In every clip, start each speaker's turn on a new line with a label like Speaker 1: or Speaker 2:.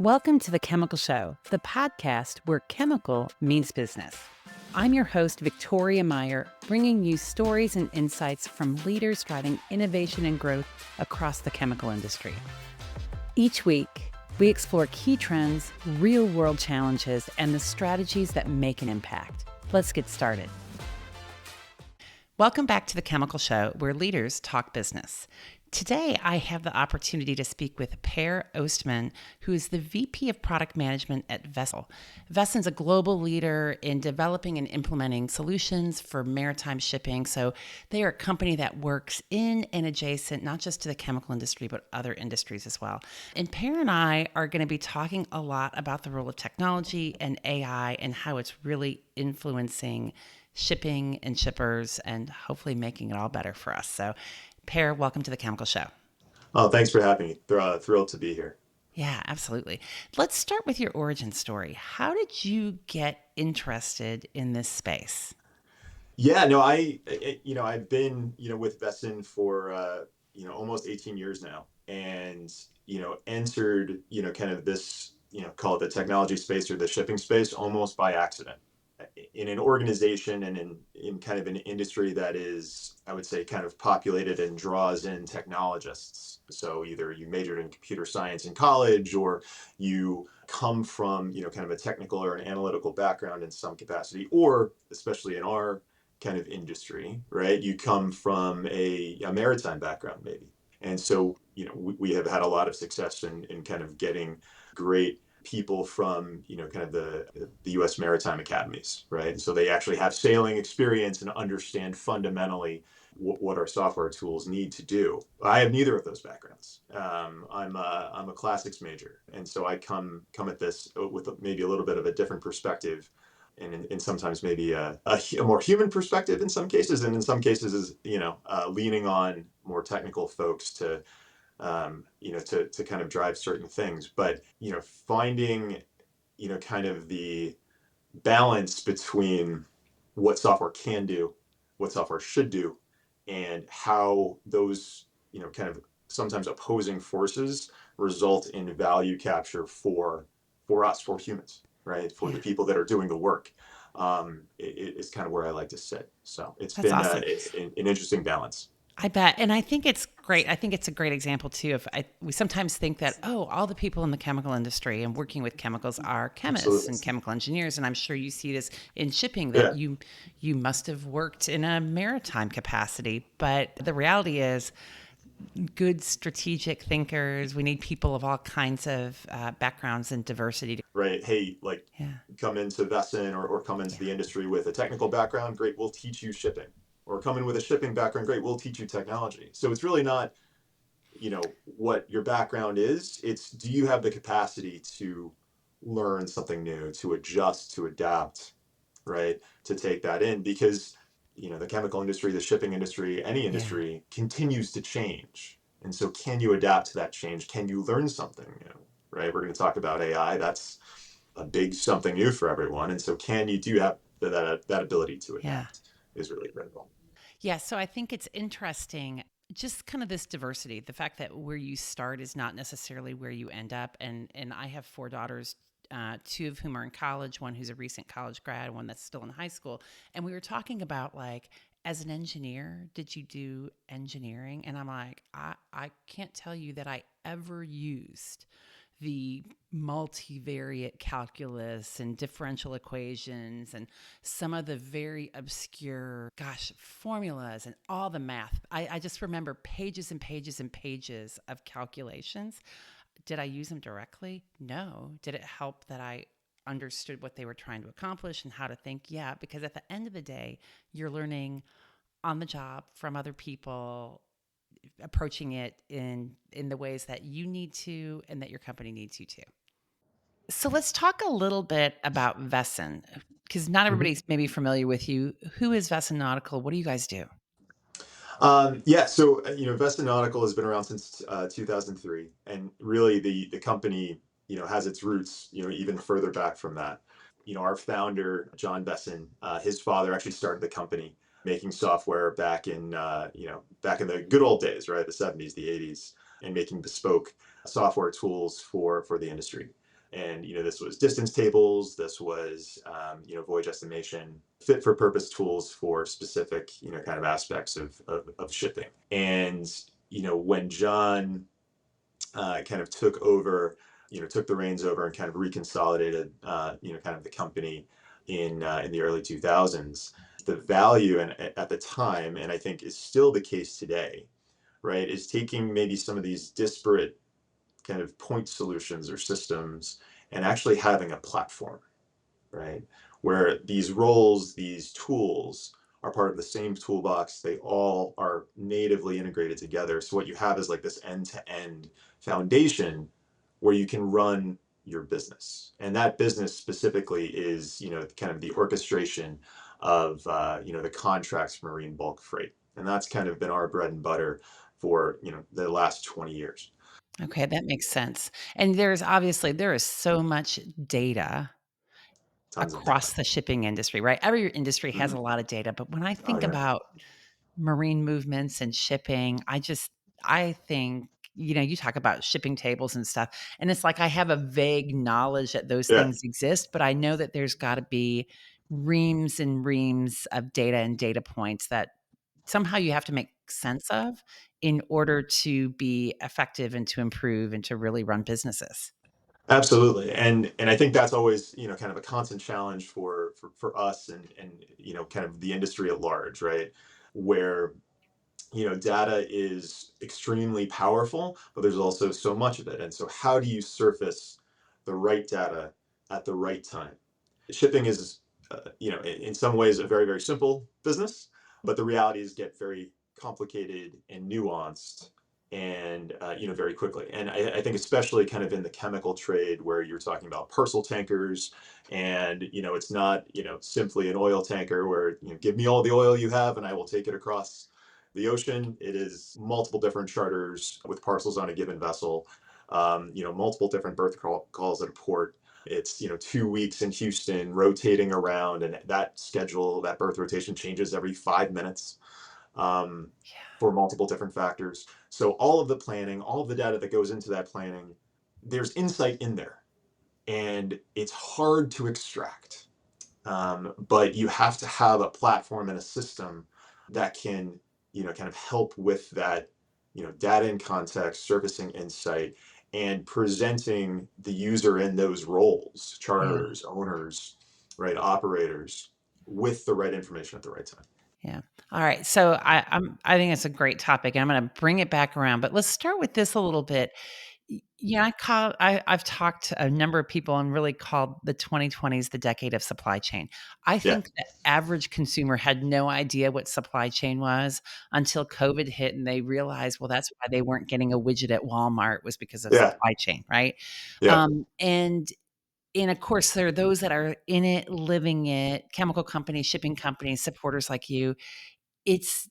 Speaker 1: Welcome to The Chemical Show, the podcast where chemical means business. I'm your host, Victoria Meyer, bringing you stories and insights from leaders driving innovation and growth across the chemical industry. Each week, we explore key trends, real-world challenges, and the strategies that make an impact. Let's get started. Welcome back to The Chemical Show, where leaders talk business. Today, I have the opportunity to speak with Per Ostman, who is the VP of Product Management at Veson. Veson's a global leader in developing and implementing solutions for maritime shipping. So they are a company that works in and adjacent, not just to the chemical industry, but other industries as well. And Per and I are going to be talking a lot about the role of technology and AI and how it's really influencing shipping and shippers and hopefully making it all better for us. So Per, welcome to The Chemical Show.
Speaker 2: Oh, thanks for having me. Thrilled to be here.
Speaker 1: Yeah, absolutely. Let's start with your origin story. How did you get interested in this space?
Speaker 2: Yeah, no, I've been, with Veson for, almost 18 years now, and, entered, kind of this, call it the technology space or the shipping space almost by accident. In an organization and in kind of an industry that is, I would say, kind of populated and draws in technologists. So either you majored in computer science in college, or you come from, kind of a technical or an analytical background in some capacity, or especially in our kind of industry, right? You come from a maritime background, maybe. And so, we have had a lot of success in kind of getting great people from, kind of the U.S. Maritime Academies, right? And so they actually have sailing experience and understand fundamentally what our software tools need to do. I have neither of those backgrounds. I'm a classics major, and so I come at this with maybe a little bit of a different perspective, and in sometimes maybe a more human perspective in some cases, and in some cases is leaning on more technical folks to to kind of drive certain things. But, finding, kind of the balance between what software can do, what software should do, and how those, kind of sometimes opposing forces result in value capture for us, for humans, right? For
Speaker 1: Yeah,
Speaker 2: the people that are doing the work. It's kind of where I like to sit. So it's
Speaker 1: that's
Speaker 2: been
Speaker 1: awesome.
Speaker 2: an interesting balance.
Speaker 1: I bet. And I think it's great. I think it's a great example, too. We sometimes think that, all the people in the chemical industry and working with chemicals are chemists
Speaker 2: Absolutely.
Speaker 1: and chemical engineers. And I'm sure you see this in shipping that
Speaker 2: Yeah.
Speaker 1: you must have worked in a maritime capacity. But the reality is, good strategic thinkers, we need people of all kinds of backgrounds and diversity.
Speaker 2: Right. Hey, like,
Speaker 1: Yeah.
Speaker 2: come into Veson or come into
Speaker 1: Yeah.
Speaker 2: the industry with a technical background, great, we'll teach you shipping. Or come in with a shipping background, great, we'll teach you technology. So it's really not, what your background is. It's, do you have the capacity to learn something new, to adjust, to adapt, right? To take that in, because, the chemical industry, the shipping industry, any
Speaker 1: Yeah.
Speaker 2: industry continues to change. And so can you adapt to that change? Can you learn something new, right? We're going to talk about AI. That's a big something new for everyone. And so can you do have that ability to
Speaker 1: Yeah.
Speaker 2: adapt is really critical.
Speaker 1: Yeah, so I think it's interesting, just kind of this diversity, the fact that where you start is not necessarily where you end up. And I have four daughters, two of whom are in college, one who's a recent college grad, one that's still in high school. And we were talking about, like, as an engineer, did you do engineering? And I'm like, I can't tell you that I ever used the multivariate calculus and differential equations and some of the very obscure, formulas and all the math. I just remember pages and pages and pages of calculations. Did I use them directly? No. Did it help that I understood what they were trying to accomplish and how to think? Yeah, because at the end of the day, you're learning on the job from other people, approaching it in the ways that you need to and that your company needs you to. So let's talk a little bit about Veson, because not
Speaker 2: Mhm.
Speaker 1: everybody's maybe familiar with you. Who is Veson Nautical? What do you guys do?
Speaker 2: Yeah, so Veson Nautical has been around since 2003, and really the company has its roots even further back from that. Our founder John Veson, his father actually started the company making software back in back in the good old days, right, the 70s, the 80s, and making bespoke software tools for the industry. And, this was distance tables, this was, voyage estimation, fit for purpose tools for specific, kind of aspects of shipping. And, when John kind of took over, took the reins over and kind of reconsolidated, kind of the company in the early 2000s, the value and at the time, and I think is still the case today, right, is taking maybe some of these disparate kind of point solutions or systems and actually having a platform, right? Where these roles, these tools are part of the same toolbox. They all are natively integrated together. So what you have is like this end-to-end foundation where you can run your business. And that business specifically is, kind of the orchestration of, the contracts for marine bulk freight. And that's kind of been our bread and butter for, the last 20 years.
Speaker 1: Okay, that makes sense. And there is so much data
Speaker 2: Tons of data.
Speaker 1: across the shipping industry, right? Every industry has
Speaker 2: Mhm.
Speaker 1: a lot of data, but when I
Speaker 2: Oh
Speaker 1: think
Speaker 2: yeah.
Speaker 1: about marine movements and shipping, I think, you talk about shipping tables and stuff, and it's like I have a vague knowledge that those
Speaker 2: Yeah,
Speaker 1: things exist, but I know that there's got to be reams and reams of data and data points that somehow you have to make sense of in order to be effective and to improve and to really run businesses.
Speaker 2: absolutely. And I think that's always, kind of a constant challenge for us and, kind of the industry at large, right? Where, data is extremely powerful, but there's also so much of it. And so how do you surface the right data at the right time? Shipping is, in some ways a very, very simple business, but the realities get very complicated and nuanced and, very quickly. And I think especially kind of in the chemical trade where you're talking about parcel tankers and, it's not, simply an oil tanker where, give me all the oil you have and I will take it across the ocean. It is multiple different charters with parcels on a given vessel, multiple different calls at a port. It's 2 weeks in Houston, rotating around, and that schedule, that berth rotation changes every 5 minutes, um, for multiple different factors. So all of the planning, all of the data that goes into that planning, there's insight in there, and it's hard to extract. But you have to have a platform and a system that can, kind of help with that, data in context, surfacing insight, and presenting the user in those roles,
Speaker 1: Yeah.
Speaker 2: charters, owners, right, operators, with the right information at the right time.
Speaker 1: Yeah. All right. So I think it's a great topic, and I'm going to bring it back around. But let's start with this a little bit. Yeah, I've talked to a number of people and really called the 2020s the decade of supply chain. I
Speaker 2: Yeah,
Speaker 1: think the average consumer had no idea what supply chain was until COVID hit, and they realized, well, that's why they weren't getting a widget at Walmart was because of
Speaker 2: yeah,
Speaker 1: supply chain, right?
Speaker 2: yeah,
Speaker 1: And of course, there are those that are in it, living it, chemical companies, shipping companies, supporters like you. It's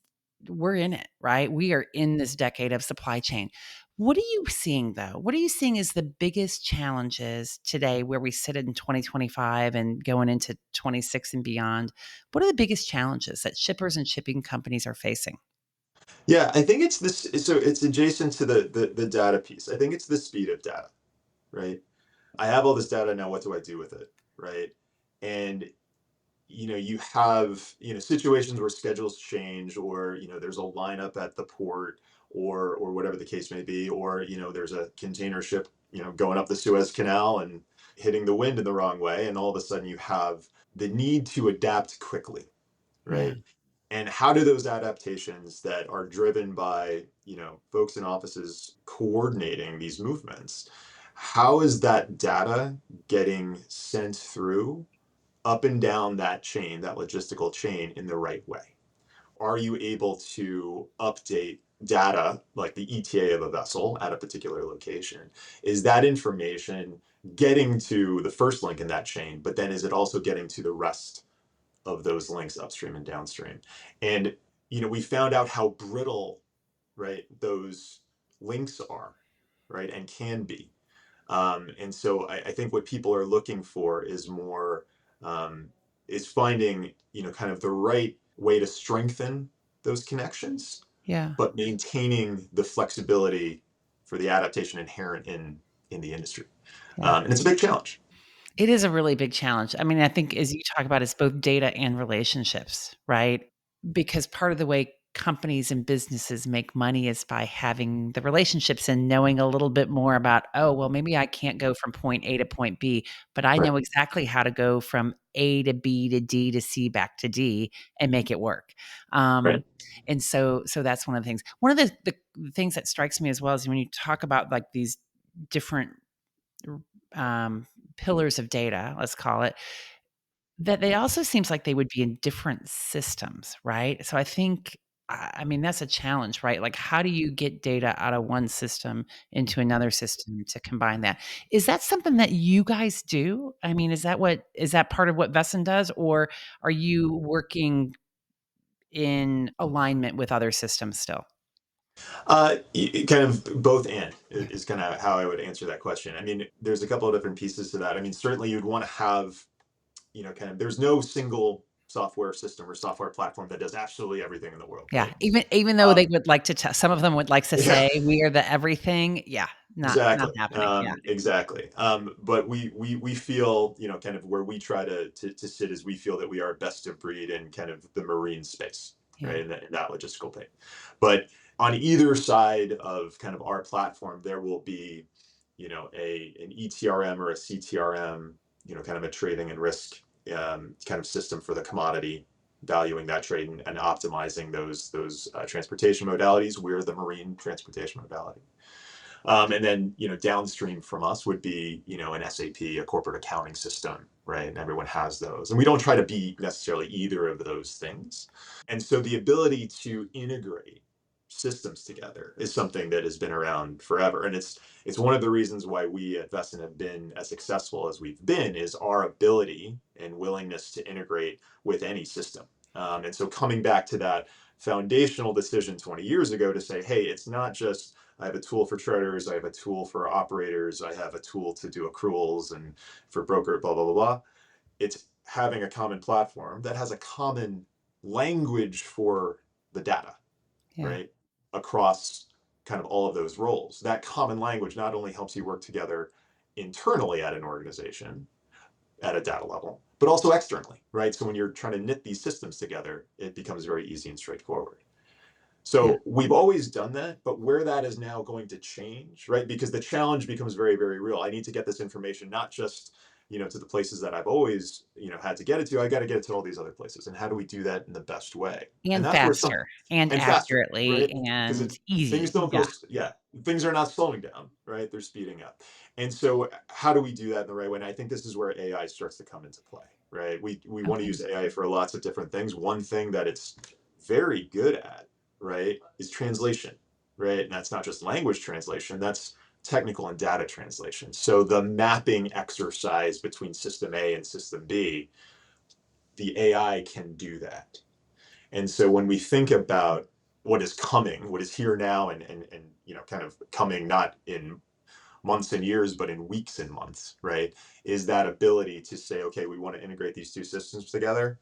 Speaker 1: we're in it, right? We are in this decade of supply chain. What are you seeing though? What are you seeing as the biggest challenges today where we sit in 2025 and going into 26 and beyond? What are the biggest challenges that shippers and shipping companies are facing?
Speaker 2: yeah. I think it's this. So it's adjacent to the data piece. I think it's the speed of data, right? I have all this data now. What do I do with it, right? And you have situations where schedules change, or there's a lineup at the port, or whatever the case may be, or there's a container ship going up the Suez Canal and hitting the wind in the wrong way, and all of a sudden you have the need to adapt quickly,
Speaker 1: Yeah.
Speaker 2: right? And how do those adaptations that are driven by folks in offices coordinating these movements, how is that data getting sent through up and down that chain, that logistical chain, in the right way? Are you able to update data like the ETA of a vessel at a particular location? Is that information getting to the first link in that chain, but then is it also getting to the rest of those links upstream and downstream? And we found out how brittle, right, those links are, right, and can be. And so I think what people are looking for is more, um, is finding, kind of the right way to strengthen those connections,
Speaker 1: Yeah.
Speaker 2: but maintaining the flexibility for the adaptation inherent in in the industry.
Speaker 1: Yeah.
Speaker 2: And it's a big challenge.
Speaker 1: It is a really big challenge. I mean, I think as you talk about, it's both data and relationships, right? Because part of the way companies and businesses make money is by having the relationships and knowing a little bit more about, oh, well, maybe I can't go from point A to point B, but I
Speaker 2: Right.
Speaker 1: know exactly how to go from A to B to D to C back to D and make it work.
Speaker 2: Right.
Speaker 1: And so that's one of the things. One of the things that strikes me as well is when you talk about like these different um, pillars of data, let's call it, that they also seems like they would be in different systems, right? So I think, I mean, that's a challenge, right? Like, how do you get data out of one system into another system to combine that? Is that something that you guys do? I mean, is that part of what Veson does, or are you working in alignment with other systems still?
Speaker 2: Kind of both and
Speaker 1: Yeah.
Speaker 2: is kind of how I would answer that question. I mean, there's a couple of different pieces to that. I mean, certainly you'd want to have, kind of, there's no single software system or software platform that does absolutely everything in the world,
Speaker 1: Yeah,
Speaker 2: right?
Speaker 1: even though they
Speaker 2: Um,
Speaker 1: would like to some of them would like to
Speaker 2: yeah,
Speaker 1: say, "We are the everything." Yeah, not
Speaker 2: exactly.
Speaker 1: happening. Yeah,
Speaker 2: Exactly. But we feel, kind of where we try to sit is we feel that we are best of breed in kind of the marine space,
Speaker 1: yeah,
Speaker 2: right? In that logistical thing. But on either side of kind of our platform, there will be, an ETRM or a CTRM, kind of a trading and risk kind of system for the commodity, valuing that trade and optimizing those transportation modalities. We're the marine transportation modality. And then, downstream from us would be, an SAP, a corporate accounting system, right? And everyone has those. And we don't try to be necessarily either of those things. And so the ability to integrate systems together is something that has been around forever. And it's one of the reasons why we at Veson have been as successful as we've been is our ability and willingness to integrate with any system. And so coming back to that foundational decision 20 years ago to say, hey, it's not just I have a tool for traders, I have a tool for operators, I have a tool to do accruals and for broker, blah, blah, blah, blah. It's having a common platform that has a common language for the data,
Speaker 1: yeah,
Speaker 2: right? Across kind of all of those roles. That common language not only helps you work together internally at an organization at a data level, but also externally, right? So when you're trying to knit these systems together, it becomes very easy and straightforward.
Speaker 1: yeah.
Speaker 2: So we've always done that, but where that is now going to change, right? Because the challenge becomes very, very real. I need to get this information not just, to the places that I've always, had to get it to. I got to get it to all these other places. And how do we do that in the best way? And
Speaker 1: And
Speaker 2: that's where some
Speaker 1: faster and
Speaker 2: and faster,
Speaker 1: accurately
Speaker 2: right? Because
Speaker 1: and
Speaker 2: it things
Speaker 1: easy.
Speaker 2: don't go,
Speaker 1: Yeah,
Speaker 2: yeah, things are not slowing down, right? They're speeding up. And so how do we do that in the right way? And I think this is where AI starts to come into play, right? We want to
Speaker 1: okay.
Speaker 2: use AI for lots of different things. One thing that it's very good at, right, is translation, right? And that's not just language translation, that's technical and data translation. So the mapping exercise between system A and system B, the AI can do that. And so when we think about what is coming, what is here now, and kind of coming not in months and years, but in weeks and months, right? Is that ability to say, okay, we want to integrate these two systems together.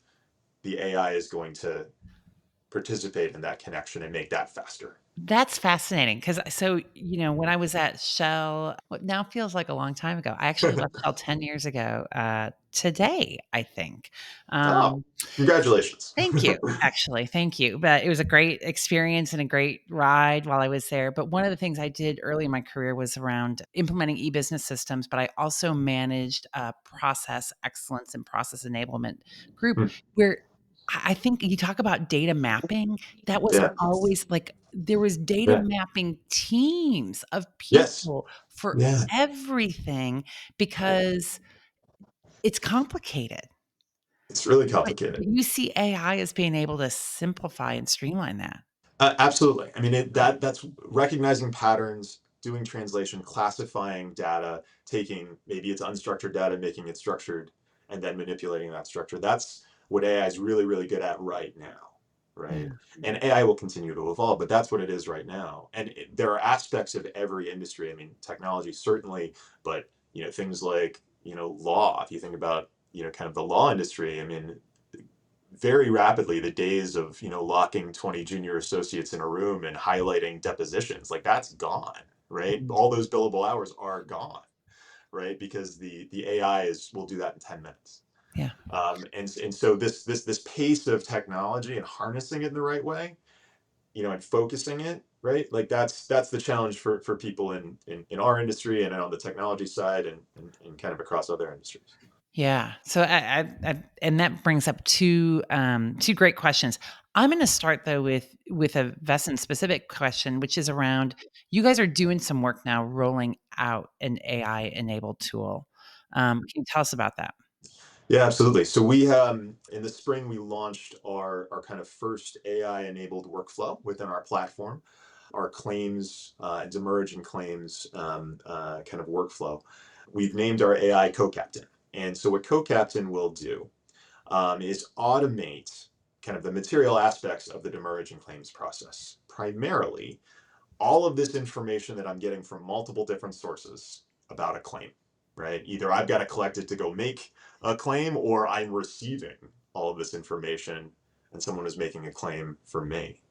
Speaker 2: The AI is going to participate in that connection and make that faster.
Speaker 1: That's fascinating because when I was at Shell, what now feels like a long time ago, I actually left Shell 10 years ago, today, I think.
Speaker 2: Oh,
Speaker 1: Um,
Speaker 2: congratulations.
Speaker 1: Thank you, actually, thank you, but it was a great experience and a great ride while I was there, but one of the things I did early in my career was around implementing e-business systems, but I also managed a process excellence and process enablement group where I think you talk about data mapping, that was
Speaker 2: Yeah.
Speaker 1: always like there was data
Speaker 2: Yeah.
Speaker 1: mapping teams of
Speaker 2: Yes.
Speaker 1: people for
Speaker 2: Yeah.
Speaker 1: everything because it's complicated.
Speaker 2: It's really
Speaker 1: But
Speaker 2: complicated.
Speaker 1: you see AI as being able to simplify and streamline that.
Speaker 2: Absolutely. I mean, that's recognizing patterns, doing translation, classifying data, taking maybe it's unstructured data, making it structured, and then manipulating that structure. That's what AI is really, really good at right now, right?
Speaker 1: Yeah.
Speaker 2: And AI will continue to evolve, but that's what it is right now. And there are aspects of every industry. I mean, technology certainly, but things like law. If you think about kind of the law industry, I mean, very rapidly the days of locking 20 junior associates in a room and highlighting depositions, like, that's gone, right? All those billable hours are gone, right? Because the AI will do that in 10 minutes.
Speaker 1: Yeah.
Speaker 2: And so this pace of technology and harnessing it in the right way, and focusing it, right? Like that's the challenge for people in our industry and on the technology side and kind of across other industries.
Speaker 1: Yeah. So and that brings up two great questions. I'm going to start though with a Veson specific question, which is around you guys are doing some work now rolling out an AI enabled tool. Can you tell us about that?
Speaker 2: Yeah, absolutely. So we in the spring we launched our kind of first AI enabled workflow within our platform, our claims demurrage and claims kind of workflow. We've named our AI co-captain. And so what co-captain will do is automate kind of the material aspects of the demurrage and claims process. Primarily, all of this information that I'm getting from multiple different sources about a claim, right? Either I've got to collect it to go make a claim, or I'm receiving all of this information and someone is making a claim for me.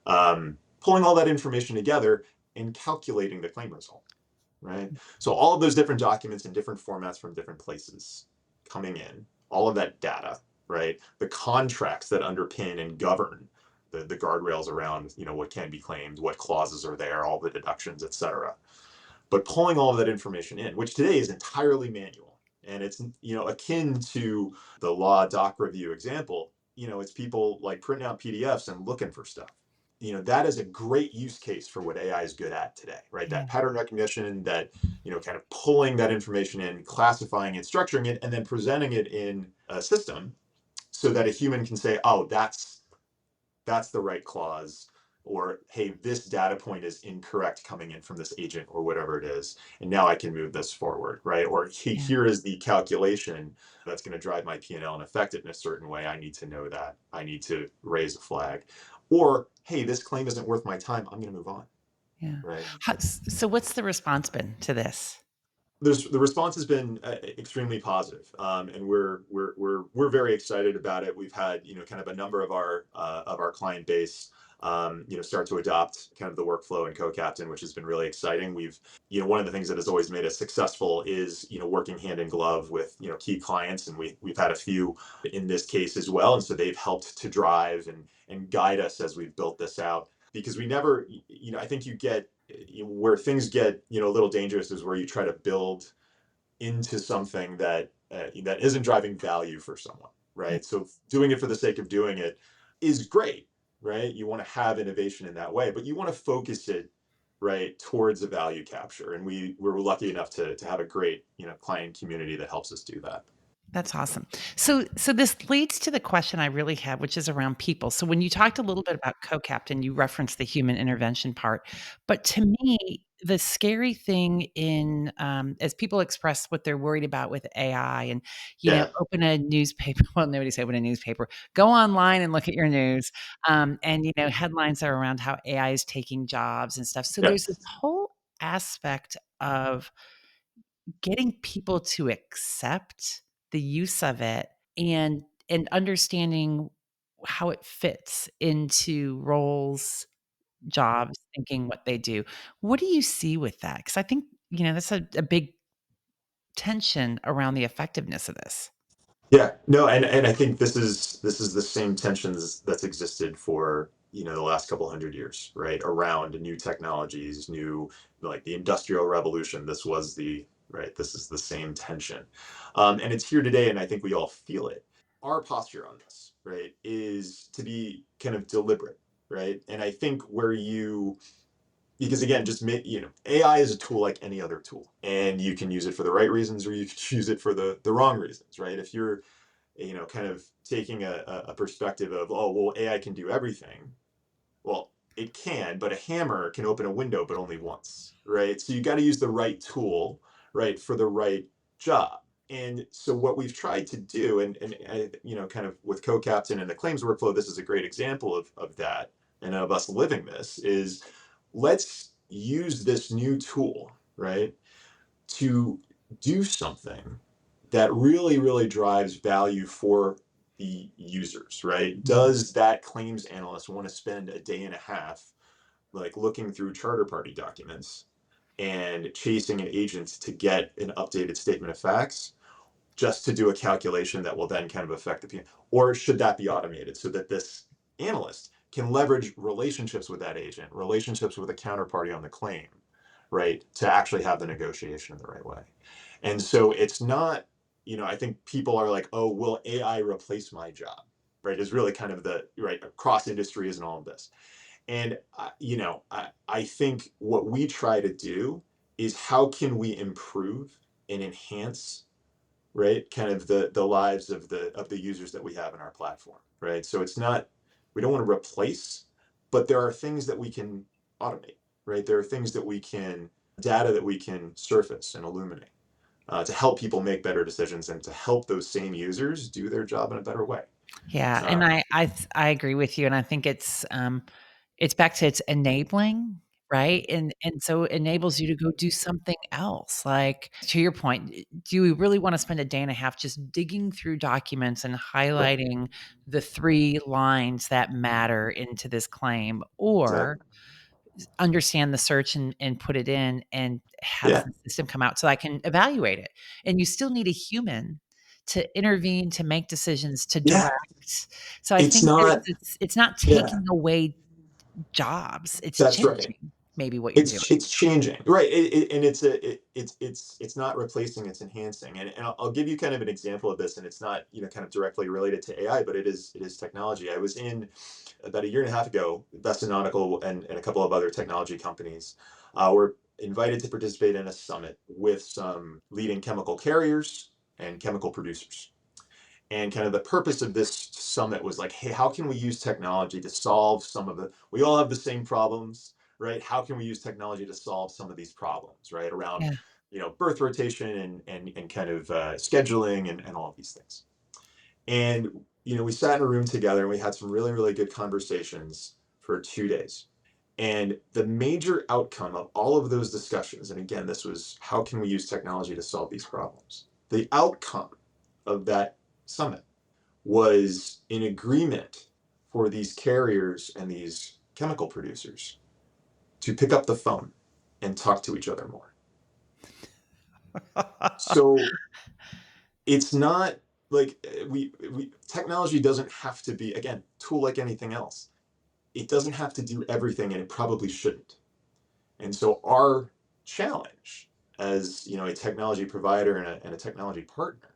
Speaker 2: Pulling all that information together and calculating the claim result, right? So all of those different documents in different formats from different places coming in, all of that data, right? The contracts that underpin and govern the guardrails around, what can be claimed, what clauses are there, all the deductions, et cetera. But pulling all of that information in, which today is entirely manual, and it's, akin to the law doc review example, it's people like printing out PDFs and looking for stuff. That is a great use case for what AI is good at today, right?
Speaker 1: Yeah.
Speaker 2: That pattern recognition, that, kind of pulling that information in, classifying it, structuring it, and then presenting it in a system so that a human can say, oh, that's the right clause, or hey, this data point is incorrect coming in from this agent or whatever it is, and now I can move this forward, right? Or hey,
Speaker 1: Yeah.
Speaker 2: here is the calculation that's going to drive my P&L and affect it in a certain way. I need to know that. I need to raise a flag. Or hey, this claim isn't worth my time. I'm going to move on,
Speaker 1: Yeah.
Speaker 2: right?
Speaker 1: So what's the response been to this?
Speaker 2: The response has been extremely positive, and we're very excited about it. We've had kind of a number of our client base start to adopt kind of the workflow and co-captain, which has been really exciting. We've one of the things that has always made us successful is working hand in glove with key clients, and we've had a few in this case as well, and so they've helped to drive and guide us as we've built this out, because we never I think you get where things get a little dangerous is where you try to build into something that isn't driving value for someone,
Speaker 1: Yeah.
Speaker 2: right? So doing it for the sake of doing it is great, right? You want to have innovation in that way, but you want to focus it right towards a value capture, and we're lucky enough to have a great client community that helps us do that.
Speaker 1: That's awesome. So this leads to the question I really have, which is around people. So when you talked a little bit about co-captain, you referenced the human intervention part. But to me, the scary thing in as people express what they're worried about with AI and,
Speaker 2: Yeah.
Speaker 1: open a newspaper. Well, nobody say open a newspaper. Go online and look at your news. And headlines are around how AI is taking jobs and stuff. So
Speaker 2: Yeah.
Speaker 1: there's this whole aspect of getting people to accept the use of it and understanding how it fits into roles, jobs, thinking what they do. What do you see with that? Because I think, that's a big tension around the effectiveness of this.
Speaker 2: Yeah, no, and I think this is the same tensions that's existed for the last couple hundred years, right? Around new technologies, new, like the industrial revolution. This was the right. This is the same tension, and it's here today, and I think we all feel it. Our posture on this, right, is to be kind of deliberate, right? And I think where you because again, just make AI is a tool like any other tool, and you can use it for the right reasons or you can use it for the wrong reasons, right? If you're kind of taking a perspective of, oh, well, AI can do everything. Well, it can, but a hammer can open a window, but only once, right? So you got to use the right tool, right, for the right job. And so what we've tried to do, and kind of with co-captain and the claims workflow, this is a great example of that and of us living this, is let's use this new tool, right, to do something that really, really drives value for the users, right?
Speaker 1: Mhm.
Speaker 2: Does that claims analyst want to spend a day and a half like looking through charter party documents? and chasing an agent to get an updated statement of facts just to do a calculation that will then kind of affect the PM? Or should that be automated so that this analyst can leverage relationships with that agent, relationships with a counterparty on the claim, right, to actually have the negotiation in the right way? And so it's not, I think people are like, oh, will AI replace my job? Right, is really kind of the right across industries and all of this. And I think what we try to do is how can we improve and enhance, right, kind of the lives of the users that we have in our platform, right? So it's not, we don't want to replace, but there are things that we can automate, right? There are things that we can, data that we can surface and illuminate to help people make better decisions and to help those same users do their job in a better way.
Speaker 1: Yeah, and
Speaker 2: Uh,
Speaker 1: I agree with you, and I think it's back to it's enabling, right? And so it enables you to go do something else. Like to your point, do we really want to spend a day and a half just digging through documents and
Speaker 2: right,
Speaker 1: highlighting the 3 lines that matter into this claim, or
Speaker 2: exactly.
Speaker 1: understand the search and put it in and have
Speaker 2: Yeah,
Speaker 1: the system come out so I can evaluate it? And you still need a human to intervene, to make decisions, to
Speaker 2: yeah.
Speaker 1: direct. So I
Speaker 2: It's
Speaker 1: think there's
Speaker 2: not.
Speaker 1: it's not
Speaker 2: Yeah,
Speaker 1: taking away jobs, it's
Speaker 2: that's right.
Speaker 1: changing maybe what you're doing.
Speaker 2: It's changing, right? And it's not replacing, it's enhancing. And I'll give you kind of an example of this, and it's not kind of directly related to AI, but it is technology. I was in about a year and a half ago, Veson Nautical and a couple of other technology companies were invited to participate in a summit with some leading chemical carriers and chemical producers. And kind of the purpose of this summit was like, hey, how can we use technology to solve some of we all have the same problems, right? How can we use technology to solve some of these problems, right? Around,
Speaker 1: Yeah.
Speaker 2: birth rotation and kind of scheduling and all of these things. And, we sat in a room together and we had some really, really good conversations for 2 days. And the major outcome of all of those discussions, and again, this was how can we use technology to solve these problems? The outcome of that summit was an agreement for these carriers and these chemical producers to pick up the phone and talk to each other more. So it's not like we technology doesn't have to be, again, tool like anything else. It doesn't have to do everything, and it probably shouldn't. And so our challenge as a technology provider and a technology partner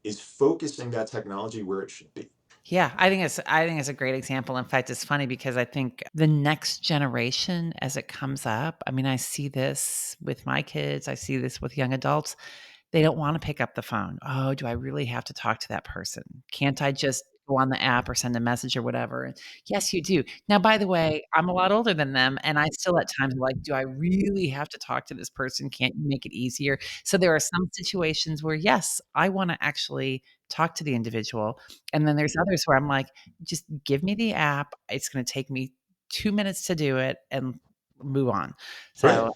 Speaker 2: is focusing that technology where it should be.
Speaker 1: Yeah, I think it's a great example. In fact, it's funny because I think the next generation as it comes up, I mean, I see this with my kids, I see this with young adults. They don't wanna pick up the phone. "Oh, do I really have to talk to that person? Can't I just go on the app or send a message or whatever?" And yes, you do. Now, by the way, I'm a lot older than them, and I still at times am like, "Do I really have to talk to this person? Can't you make it easier?" So there are some situations where, yes, I wanna actually talk to the individual, and then there's others where I'm like, "Just give me the app. It's gonna take me 2 minutes to do it and move on."
Speaker 2: Right.
Speaker 1: So,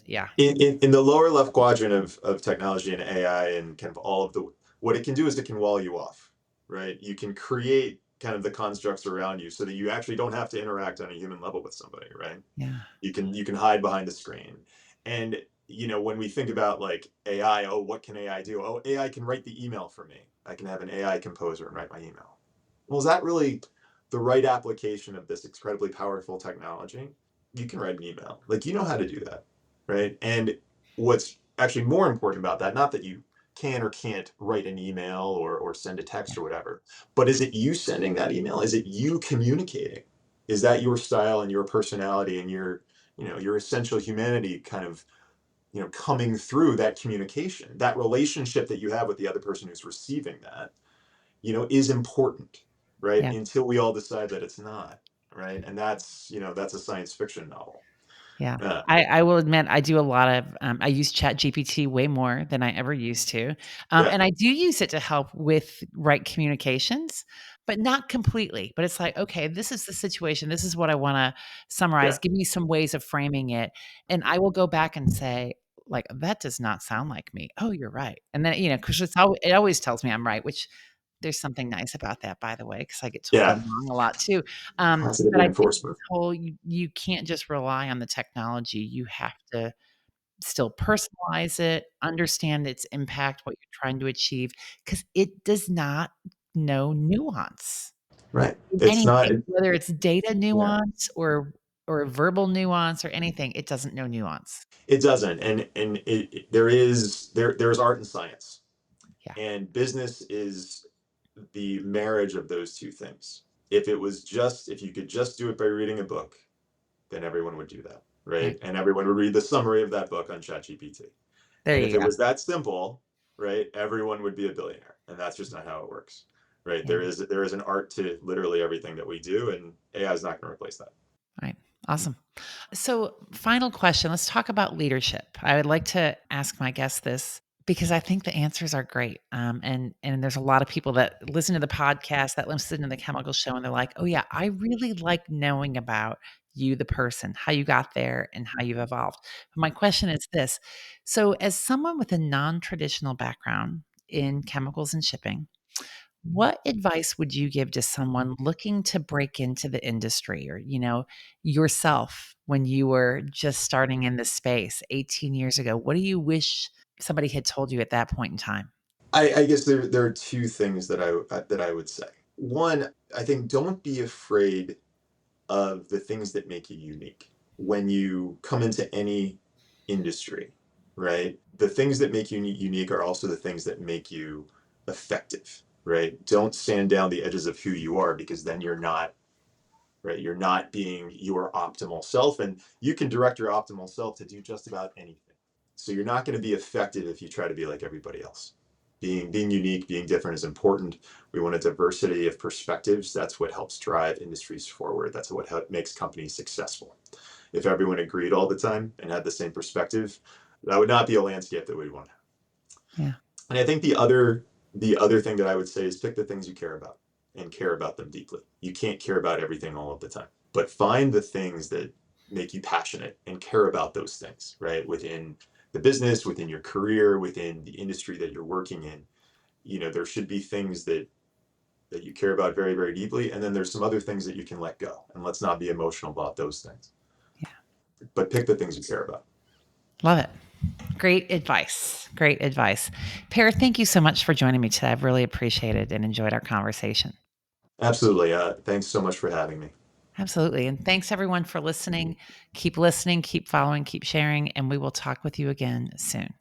Speaker 1: yeah.
Speaker 2: In the lower left quadrant of technology and AI and kind of all of what it can do is it can wall you off, right? You can create kind of the constructs around you so that you actually don't have to interact on a human level with somebody, right?
Speaker 1: Yeah.
Speaker 2: You can hide behind the screen. And when we think about like AI, oh, what can AI do? Oh, AI can write the email for me. I can have an AI composer and write my email. Well, is that really the right application of this incredibly powerful technology? You can write an email. Like you know how to do that, right? And what's actually more important about that, not that you can or can't write an email or send a text or whatever, but is it you sending that email? Is it you communicating? Is that your style and your personality and your essential humanity kind of coming through that communication? That relationship that you have with the other person who's receiving that is important, right?
Speaker 1: Yeah.
Speaker 2: Until we all decide that it's not, right? And that's a science fiction novel.
Speaker 1: Yeah.
Speaker 2: uh,
Speaker 1: I will admit I do a lot of, I use ChatGPT way more than I ever used to.
Speaker 2: yeah,
Speaker 1: And I do use it to help with right communications, but not completely. But it's like, okay, this is the situation. This is what I want to
Speaker 2: yeah,
Speaker 1: summarize. Give me some ways of framing it. And I will go back and say, like, that does not sound like me. Oh, you're right. And then, because it always tells me I'm right, which there's something nice about that, by the way, because I get told
Speaker 2: yeah.
Speaker 1: I'm wrong a lot too.
Speaker 2: Positive
Speaker 1: But I think
Speaker 2: reinforcement.
Speaker 1: this whole you can't just rely on the technology. You have to still personalize it, understand its impact, what you're trying to achieve, because it does not know nuance
Speaker 2: Right.
Speaker 1: in
Speaker 2: It's not.
Speaker 1: anything, whether it's data
Speaker 2: Yeah.
Speaker 1: nuance or verbal nuance or anything, it doesn't know nuance.
Speaker 2: It doesn't, there's art and science,
Speaker 1: Yeah,
Speaker 2: and business is the marriage of those two things. If you could just do it by reading a book, then everyone would do that, right?
Speaker 1: right.
Speaker 2: And everyone would read the summary of that book on ChatGPT.
Speaker 1: There
Speaker 2: And if
Speaker 1: you
Speaker 2: it
Speaker 1: go.
Speaker 2: was that simple, right, everyone would be a billionaire, and that's just not how it works, right?
Speaker 1: Yeah,
Speaker 2: There is an art to literally everything that we do, and AI is not going to replace that.
Speaker 1: right. Awesome. So, final question. Let's talk about leadership. I would like to ask my guests this because I think the answers are great. And there's a lot of people that listen to the podcast, that listen to the Chemical Show, and they're like, "Oh yeah, I really like knowing about you, the person, how you got there, and how you've evolved." But my question is this: so, as someone with a non-traditional background in chemicals and shipping, what advice would you give to someone looking to break into the industry or, yourself when you were just starting in this space 18 years ago? What do you wish somebody had told you at that point in time?
Speaker 2: I guess there are two things that I would say. One, I think don't be afraid of the things that make you unique when you come into any industry, right? The things that make you unique are also the things that make you effective, right? Don't sand down the edges of who you are, because then you're not, right? You're not being your optimal self, and you can direct your optimal self to do just about anything. So you're not going to be effective if you try to be like everybody else. Being unique, being different is important. We want a diversity of perspectives. That's what helps drive industries forward. That's what makes companies successful. If everyone agreed all the time and had the same perspective, that would not be a landscape that we want.
Speaker 1: Yeah.
Speaker 2: And I think the other thing that I would say is pick the things you care about and care about them deeply. You can't care about everything all of the time, but find the things that make you passionate and care about those things, right? Within the business, within your career, within the industry that you're working in. There should be things that you care about very, very deeply, and then there's some other things that you can let go, and let's not be emotional about those things.
Speaker 1: Yeah.
Speaker 2: But pick the things you care about.
Speaker 1: Love it. Great advice. Great advice. Per, thank you so much for joining me today. I've really appreciated and enjoyed our conversation.
Speaker 2: Absolutely. Thanks so much for having me.
Speaker 1: Absolutely. And thanks everyone for listening, keep following, keep sharing, and we will talk with you again soon.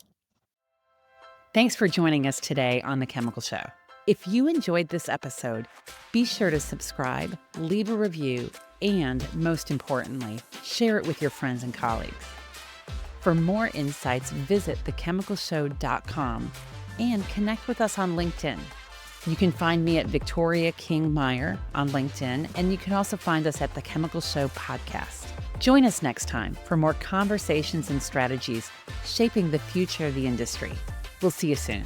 Speaker 1: Thanks for joining us today on The Chemical Show. If you enjoyed this episode, be sure to subscribe, leave a review, and most importantly, share it with your friends and colleagues. For more insights, visit thechemicalshow.com and connect with us on LinkedIn. You can find me at Victoria King Meyer on LinkedIn, and you can also find us at The Chemical Show Podcast. Join us next time for more conversations and strategies shaping the future of the industry. We'll see you soon.